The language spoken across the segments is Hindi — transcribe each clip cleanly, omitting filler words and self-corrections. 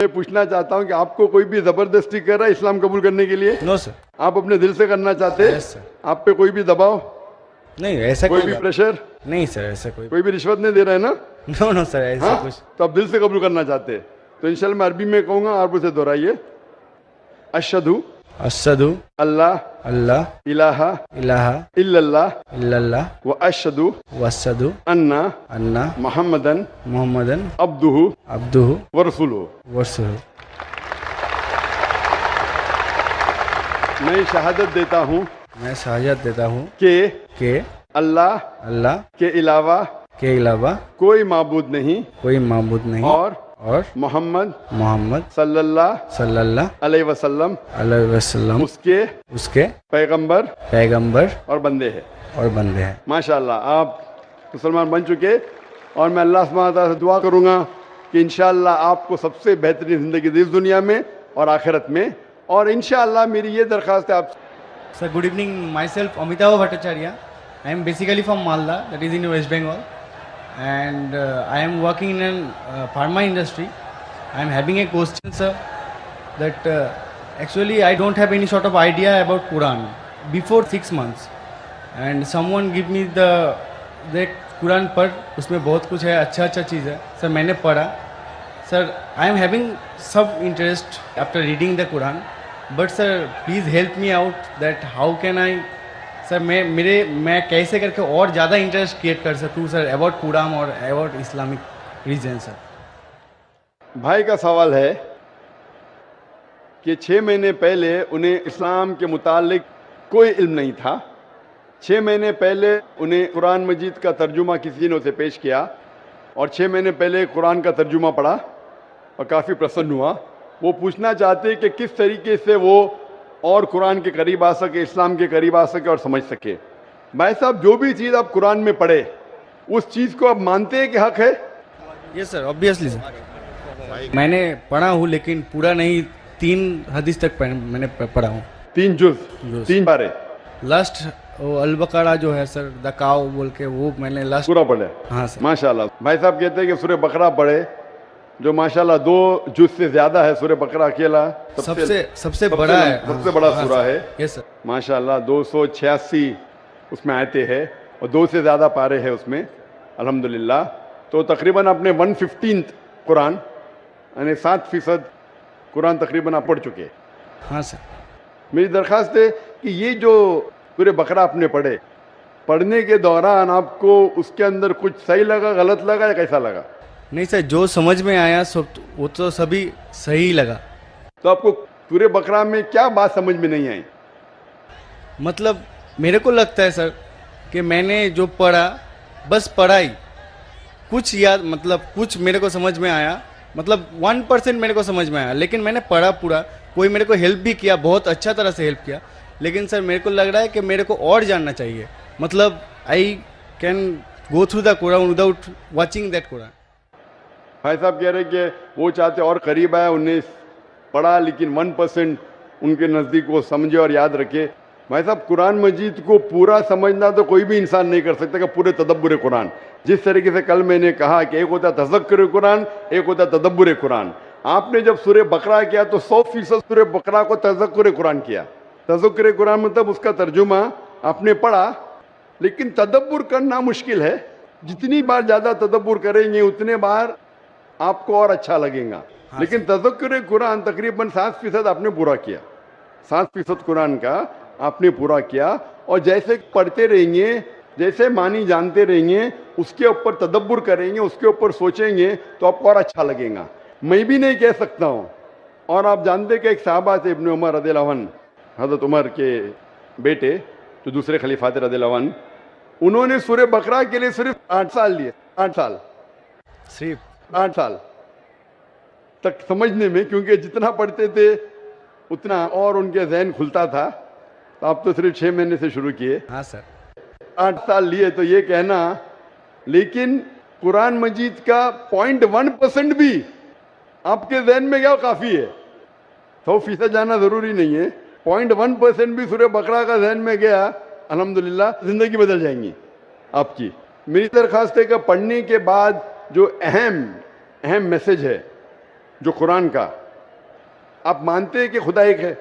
मैं पूछना चाहता हूँ कि आपको कोई भी जबरदस्ती कर रहा है इस्लाम कबूल करने के लिए? No sir. आप अपने दिल से करना चाहते हैं? Yes sir. आप पे कोई भी दबाव, नहीं ऐसा कोई कोई भी बात प्रेशर, नहीं सर, ऐसा कोई कोई भी रिश्वत नहीं दे रहा है ना? नो नो सर, ऐसा हाँ, कुछ तो आप दिल से कबूल करना चाहते हैं तो इंशाल्लाह मैं अरबी में कहूंगा, आप उसे दोहराइए। अशहदु अशहदु अल्लाह अल्लाह इलाहा इलाहा इल्लल्लाह इल्लल्लाह व अशहदु वअशहदु अन्ना अन्ना मुहम्मदन मुहम्मदन अब्दुहु अब्दुहु व रसूलुहु। वरसूलुहु। मैं शहादत देता हूँ मैं शहादत देता हूँ कि अल्लाह के अलावा के अलावा कोई माबूद नहीं कोई माबूद नहीं और मोहम्मद मोहम्मद सल्लल्लाहु अलैहि वसल्लम अलैहि वसल्लम उसके पैगंबर पैगंबर और बंदे हैं। और बंदे हैं। माशाल्लाह, आप मुसलमान बन चुके और मैं अल्लाह सुब्हानहू व तआला से दुआ करूंगा कि इंशाअल्लाह आपको सबसे बेहतरीन ज़िंदगी दी इस दुनिया में और आखिरत में। और इंशाअल्लाह मेरी ये दरख्वास्त है आप। Sir, good evening. Myself, Amitava Bhattacharya. I am basically from Malda, that is in West Bengal, and I am working in a pharma industry. I am having a question, sir, that actually I don't have any sort of idea about Quran before 6 months, and someone give me that Quran पर उसमें बहुत कुछ है, अच्छा अच्छा चीज़ है सर, मैंने पढ़ा sir. I am having some interest after reading the Quran. But sir please help me out that how can I sir, मैं कैसे करके और ज़्यादा इंटरेस्ट क्रिएट कर सकूँ सर अबाउट कुरान और अबाउट इस्लामिक रीजन। सर भाई का सवाल है कि 6 महीने पहले उन्हें इस्लाम के मुतालिक कोई इल्म नहीं था। 6 महीने पहले उन्हें कुरान मजीद का तर्जुमा किसी ने उसे पेश किया और 6 महीने पहले कुरान का तर्जुमा पढ़ा और काफ़ी प्रसन्न हुआ। वो पूछना चाहते हैं कि किस तरीके से वो और कुरान के करीब आ सके, इस्लाम के करीब आ सके और समझ सके। भाई साहब, जो भी चीज़ आप कुरान में पढ़े उस चीज़ को आप मानते हैं कि हक है? Yes sir, obviously sir. मैंने पढ़ा हूँ लेकिन पूरा नहीं, 3 हदीस तक मैंने पढ़ा हूँ। 3 जुज़, 3 पारे। लास्ट अल बकरा जो है सर, द काव बोल के, वो मैंने लास्ट पूरा पढ़े। हाँ सर। माशाल्लाह। भाई साहब कहते हैं कि सूरह बकरा पढ़े, जो माशाल्लाह 2 जुज़ से ज्यादा है। सूरह बकरा अकेला सबसे बड़ा है, सबसे बड़ा हाँ, सूरा है। Yes sir. माशाल्लाह 286 उसमें आयतें हैं और 2 से ज़्यादा पारे हैं उसमें, अल्हम्दुलिल्लाह। तो तकरीबन अपने 115 कुरान यानी 7% कुरान तकरीबन आप पढ़ चुके हैं। हाँ सर। मेरी दरख्वास्त है कि ये जो सूरह बकरा आपने पढ़ने के दौरान आपको उसके अंदर कुछ सही लगा, गलत लगा या कैसा लगा? नहीं सर, जो समझ में आया वो तो सभी सही लगा। तो आपको सूरह बकरा में क्या बात समझ में नहीं आई? मतलब मेरे को लगता है सर कि मैंने जो पढ़ा बस पढ़ाई, कुछ याद, मतलब कुछ मेरे को समझ में आया, मतलब 1% मेरे को समझ में आया, लेकिन मैंने पढ़ा पूरा। कोई मेरे को हेल्प भी किया, बहुत अच्छा तरह से हेल्प किया, लेकिन सर मेरे को लग रहा है कि मेरे को और जानना चाहिए। मतलब I can go through the Quran without watching that Quran. भाई साहब कह रहे कि वो चाहते और करीब आए, उन्हें पढ़ा लेकिन 1% उनके नज़दीक वो समझे और याद रखे। भाई साहब, कुरान मजीद को पूरा समझना तो कोई भी इंसान नहीं कर सकता कि पूरे तदब्बुर कुरान। जिस तरीके से कल मैंने कहा कि एक होता है तज़क्कुर कुरान, एक होता है तदब्बुर कुरान। आपने जब सूरह बकरा किया तो 100% सूरह बकरा को तज़क्कुर कुरान किया। तज़क्कुर कुरान मतलब उसका तर्जुमा आपने पढ़ा, लेकिन तदब्बुर करना मुश्किल है। जितनी बार ज़्यादा तदब्बुर करेंगे उतने बार आपको और अच्छा लगेगा। हाँ, लेकिन तज़क्कुर कुरान तकरीबन 7% आपने पूरा किया। 7% कुरान का आपने पूरा किया और जैसे पढ़ते रहेंगे, जैसे मानी जानते रहेंगे, उसके ऊपर तदब्बुर करेंगे, उसके ऊपर सोचेंगे तो आपको और अच्छा लगेगा। मैं भी नहीं कह सकता हूँ। और आप जानते कि एक साहबा थे इब्न उमर रज़ियल्लाहु अन्हु, हज़रत उमर के बेटे जो दूसरे खलीफा थे रज़ियल्लाहु अन्हु, उन्होंने सूरह बकरा के लिए सिर्फ 8 साल लिए। 8 साल, सिर्फ 8 साल तक समझने में, क्योंकि जितना पढ़ते थे उतना और उनके जहन खुलता था। तो आप तो सिर्फ 6 महीने से शुरू किए। हाँ सर। 8 साल लिए तो ये कहना, लेकिन कुरान मजीद का 0.1% भी आपके जहन में क्या काफ़ी है। 100% जाना ज़रूरी नहीं है। 0.1% भी सूरह बकरा का जहन में गया, अल्हम्दुलिल्लाह ज़िंदगी बदल जाएंगी आपकी। मेरी दरख्वास्त है कि पढ़ने के बाद जो अहम मैसेज है जो कुरान का, आप मानते हैं कि खुदा एक है?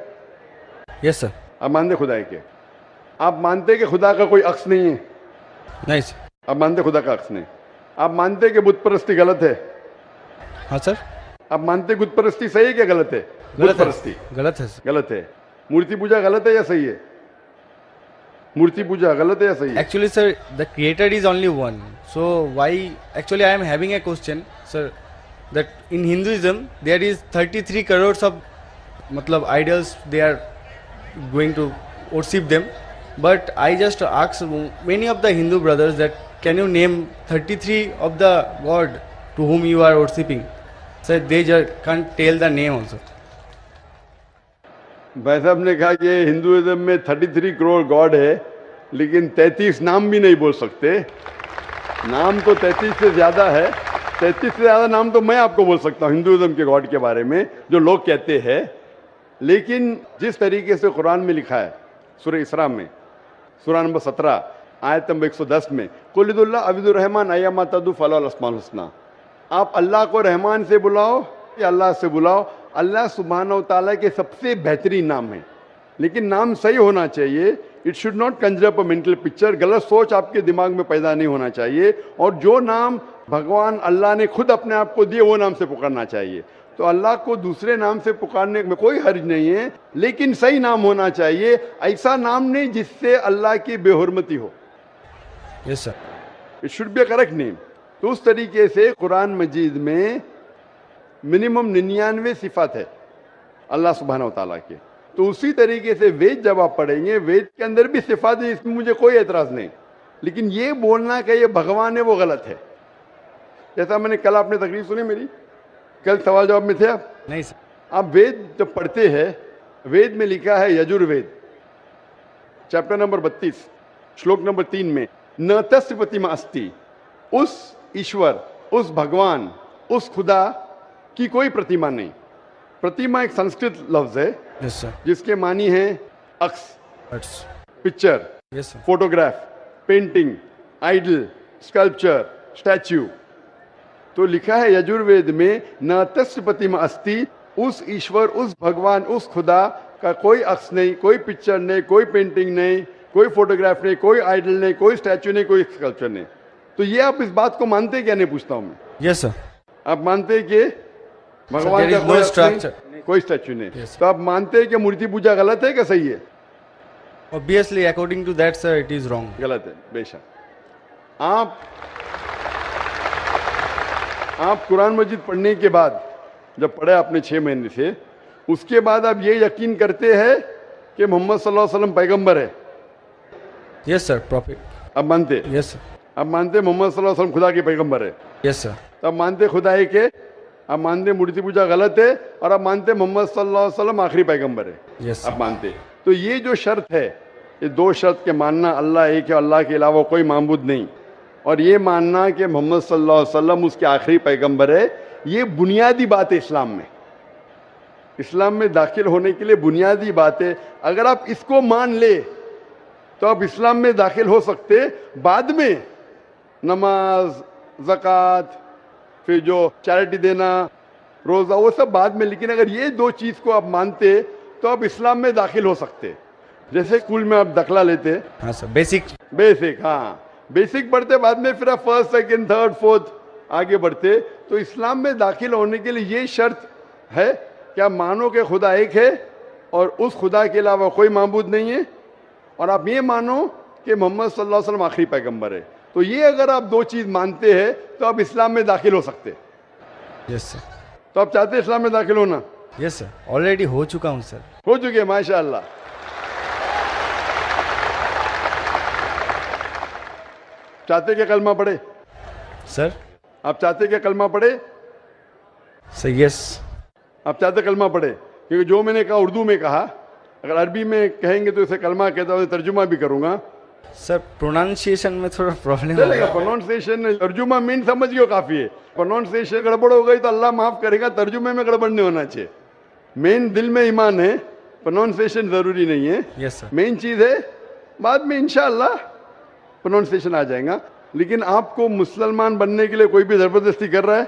Yes sir. आप मानते खुदा एक है? आप मानते कि खुदा का कोई अक्स नहीं है? नहीं सर। आप मानते खुदा का अक्स नहीं? आप मानते कि बुत परस्ती गलत है? हाँ सर। आप मानते बुत परस्ती सही है क्या गलत है? बुत परस्ती गलत है सर। गलत है। मूर्ति पूजा गलत है या सही है? मूर्ति पूजा गलत है या सही है? Actually, sir, the creator is only one. So why? Actually, I am having a question, sir. That in Hinduism there is 33 crores of, matlab, idols. They are going to worship them. But I just ask many of the Hindu brothers that can you name 33 of the god to whom you are worshipping? Sir, they just can't tell the name also. भाई साहब ने कहा कि हिंदुइज्म में 33 करोड़ गॉड है, लेकिन 33 नाम भी नहीं बोल सकते। नाम तो 33 से ज़्यादा है। 33 से ज़्यादा नाम तो मैं आपको बोल सकता हूँ हिंदुइज्म के गॉड के बारे में, जो लोग कहते हैं। लेकिन जिस तरीके से कुरान में लिखा है, सूरह इसरा में, सूरह नंबर 17 आयत नंबर 110 में, कुलिदुल्लाह अबिदुर रहमान अय्यमा तदु फलाल अस्माउल हुस्ना, आप अल्लाह को रहमान से बुलाओ या अल्लाह से बुलाओ, अल्लाह सुब्हानहू व तआला के सबसे बेहतरीन नाम है। लेकिन नाम सही होना चाहिए। It should not Kanjar up a mental picture. गलत सोच आपके दिमाग में पैदा नहीं होना चाहिए। और जो नाम भगवान अल्लाह ने खुद अपने आप को दिए वो नाम से पुकारना चाहिए। तो अल्लाह को दूसरे नाम से पुकारने में कोई हर्ज नहीं है, लेकिन सही नाम होना चाहिए। ऐसा नाम नहीं जिससे अल्लाह की बेहुरमती हो। Yes sir. It should be a correct name. तो उस तरीके से कुरान मजीद में मिनिमम 99 सिफात है अल्लाह सुब्हानहू व तआला के। तो उसी तरीके से वेद जब आप पढ़ेंगे, वेद के अंदर भी सिफात है, इसमें मुझे कोई एतराज नहीं। लेकिन ये बोलना कि ये भगवान है वो गलत है। जैसा मैंने कल, आपने तकरीर सुनी मेरी, कल सवाल जवाब में थे आप? नहीं सर। आप वेद जब पढ़ते हैं, वेद में लिखा है यजुर्वेद चैप्टर नंबर 32 श्लोक नंबर 3 में, न तस्य प्रतिमा अस्ति, उस ईश्वर, उस भगवान, उस खुदा की कोई प्रतिमा नहीं। प्रतिमा एक संस्कृत लफ्ज है यस सर। जिसके मानी है अक्स, picture, yes sir. Photograph, painting, idol, sculpture, statue. तो लिखा है यजुर्वेद में, न तस्य प्रतिमा अस्ति, उस ईश्वर, उस भगवान, उस खुदा का कोई अक्स नहीं, कोई पिक्चर नहीं, कोई पेंटिंग नहीं, कोई फोटोग्राफ नहीं, कोई आइडल नहीं, कोई स्टैच्यू नहीं, कोई स्कल्पचर नहीं। तो ये आप इस बात को मानते क्या? नहीं पूछता हूं मैं। Yes sir. आप मानते हैं कि भगवान का कोई स्ट्रक्चर, कोई स्टैच्यू नहीं? Yes, तो आप मानते हैं कि मूर्ति पूजा गलत है कि सही है? Obviously, according to that, sir, it is wrong. गलत है बेशक। आप कुरान मजीद पढ़ने के बाद, जब पढ़े आपने 6 महीने से, उसके बाद आप ये यकीन करते हैं कि मोहम्मद सल्लल्लाहु अलैहि वसल्लम पैगंबर है? Yes sir, prophet. आप मानते? Yes sir. आप मानते मोहम्मद सल्लल्लाहु अलैहि वसल्लम खुदा के पैगंबर है? Yes sir. तो आप मानते खुदा है कि, आप मानते मूर्ति पूजा गलत है, और आप मानते मोहम्मद सल्लल्लाहु अलैहि वसल्लम आखिरी पैगंबर है? Yes. आप मानते? तो ये जो शर्त है, ये 2 शर्त के मानना, अल्लाह एक है, अल्लाह के अलावा कोई माबूद नहीं, और ये मानना कि मोहम्मद सल्लल्लाहु अलैहि वसल्लम उसके आखिरी पैगंबर है, ये बुनियादी बात है इस्लाम में। इस्लाम में दाखिल होने के लिए बुनियादी बात है। अगर आप इसको मान ले तो आप इस्लाम में दाखिल हो सकते। बाद में नमाज, ज़कात, फिर जो चैरिटी देना, रोज़ा, वो सब बाद में। लेकिन अगर ये 2 चीज़ को आप मानते तो आप इस्लाम में दाखिल हो सकते। जैसे स्कूल में आप दाखिला लेते, हाँ सर, बेसिक। हाँ, बेसिक पढ़ते, बाद में फिर आप 1st, 2nd, 3rd, 4th आगे बढ़ते। तो इस्लाम में दाखिल होने के लिए ये शर्त है कि आप मानो कि खुदा एक है और उस खुदा के अलावा कोई माबूद नहीं है, और आप ये मानो कि मोहम्मद सल्लल्लाहु अलैहि वसल्लम आखिरी पैगंबर है। तो ये अगर आप 2 चीज़ मानते हैं तो आप इस्लाम में दाखिल हो सकते। Yes sir. तो आप चाहते हैं इस्लाम में दाखिल होना? यस सर, ऑलरेडी हो चुका हूँ सर। हो चुके, माशाअल्लाह। चाहते क्या कलमा पढ़े? सर? आप चाहते क्या कलमा पढ़े? Sir yes. आप चाहते कलमा पढ़े? क्योंकि जो मैंने कहा उर्दू में कहा, अगर अरबी में कहेंगे तो इसे कलमा कहता हूँ, तर्जुमा भी करूंगा। सर प्रोनाउंसिएशन में थोड़ा प्रॉब्लम चलेगा, प्रोनाउंसिएशन, तर्जुमा मीन समझ गए काफी है। प्रोनाउंसिएशन गड़बड़ हो गई तो अल्लाह माफ करेगा, तर्जुमे में गड़बड़ नहीं होना चाहिए। मेन दिल में ईमान है, प्रोनाउंसिएशन जरूरी नहीं है। Yes sir. मेन चीज है, बाद में इंशाअल्लाह प्रोनाउंसिएशन आ जाएगा। लेकिन आपको मुसलमान बनने के लिए कोई भी जबरदस्ती कर रहा है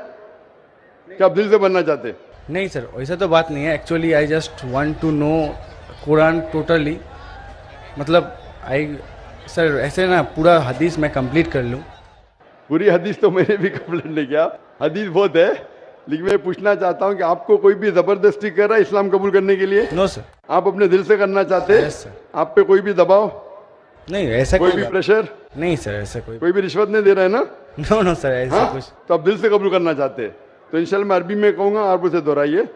कि आप दिल से बनना चाहते? नहीं सर, वैसा तो बात नहीं है. Actually I just want to know Quran totally. मतलब आई सर ऐसे ना पूरा हदीस मैं कंप्लीट कर लूँ. पूरी हदीस तो मैंने भी कंप्लीट नहीं किया, हदीस बहुत है, लेकिन मैं पूछना चाहता हूँ कि आपको कोई भी जबरदस्ती कर रहा है इस्लाम कबूल करने के लिए? No sir. आप अपने दिल से करना चाहते हैं? Yes sir. आप पे कोई भी दबाव, नहीं ऐसा कोई कोई भी बात प्रेशर, नहीं सर. ऐसा कोई कोई भी रिश्वत नहीं दे रहा है ना? नो नो सर, ऐसा हाँ? कुछ. तो आप दिल से कबूल करना चाहते हैं तो इंशाल्लाह मैं अरबी में कहूँगा, आप उसे दोहराइए.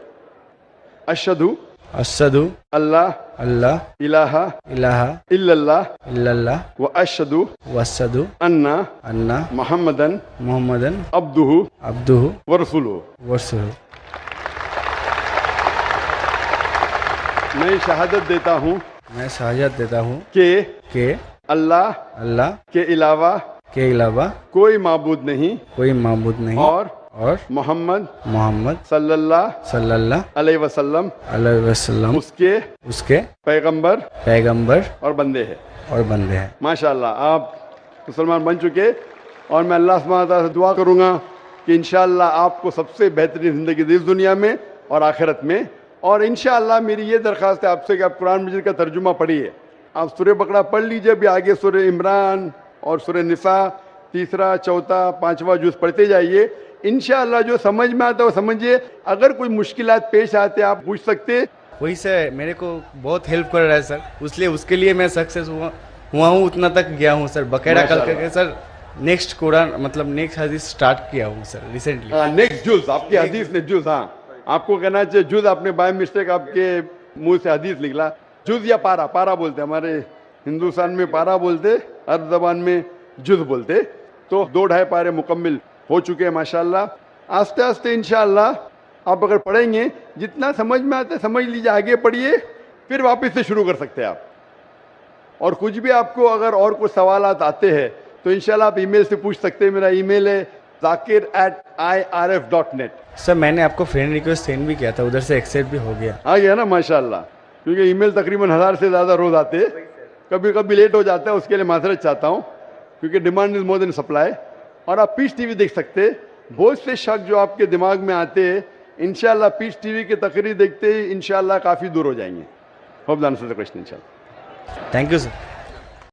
अशहदु अशहदु अल्लाह अल्लाह इलाहा इलाहा इल्लल्लाह इल्लल्लाह व अशहदु व अशहदु अन्ना अन्ना मुहम्मदन मुहम्मदन अब्दुहु अब्दुहु व रसूलुहु. व रसूलुहु. मैं शहादत देता हूँ मैं शहादत देता हूँ कि अल्लाह के अलावा के अलावा कोई माबूद नहीं कोई माबूद नहीं और मोहम्मद मोहम्मद सल्लल्लाहु अलैहि वसल्लम अलैहि वसल्लम उसके पैगंबर पैगंबर और बंदे हैं. और बंदे हैं. माशाल्लाह आप मुसलमान बन चुके, और मैं अल्लाह सुब्हानहू व तआला से दुआ करूँगा कि इंशाअल्लाह आपको सबसे बेहतरीन ज़िंदगी दी इस दुनिया में और आखिरत में. और इंशाअल्लाह मेरी ये दरख्वास्त है आपसे कि आप कुरान मजीद का तर्जुमा पढ़िए. आप सूरह बकरा पढ़ लीजिए, अभी आगे सूरह इमरान और सूरह निसा तीसरा चौथा पांचवा जुज़ पढ़ते जाइए. इंशाअल्लाह जो समझ में आता है वो समझिए. अगर कोई मुश्किलात पेश आते आप पूछ सकते. वही से मेरे को बहुत हेल्प कर रहा है सर, इसलिए उसके लिए मैं सक्सेस हुआ हूँ, उतना तक गया हूँ सर. बकायदा कल करके सर नेक्स्ट कुरान मतलब नेक्स्ट हदीस स्टार्ट किया हूँ सर रिसेंटली. नेक्स्ट जुज़ आपकी हदीस ने जुज़, हाँ आपको कहना चाहिए जुज़, आपने बाय मिस्टेक आपके मुंह से हदीस निकला. जुज़ या पारा, पारा बोलते हमारे हिंदुस्तान में, पारा बोलते, अरब जबान में जुज़ बोलते. तो 2-2.5 पारे मुकम्मिल हो चुके हैं माशाल्लाह. आस्ते आस्ते इंशाअल्लाह आप अगर पढ़ेंगे जितना समझ में आता है समझ लीजिए, आगे पढ़िए, फिर वापस से शुरू कर सकते हैं आप. और कुछ भी आपको अगर और कुछ सवालात आते हैं तो इंशाल्लाह आप ईमेल से पूछ सकते हैं. मेरा ईमेल है zakir@irf.net. सर मैंने आपको फ्रेंड रिक्वेस्ट सेंड भी किया था, उधर से एक्सेप्ट भी हो गया. आ गया ना माशाल्लाह, क्योंकि ईमेल तकरीबन 1000 से ज़्यादा रोज़ आते हैं. कभी कभी लेट हो जाता है, उसके लिए माजरत चाहता हूँ, क्योंकि demand is more than supply. और आप पीस टीवी देख सकते हैं. बहुत से शक जो आपके दिमाग में आते हैं इंशाल्लाह पीस टीवी की तकरीर देखते ही इंशाल्लाह काफ़ी दूर हो जाएंगे. Hope the answer the question इंशाल्लाह. Thank you sir.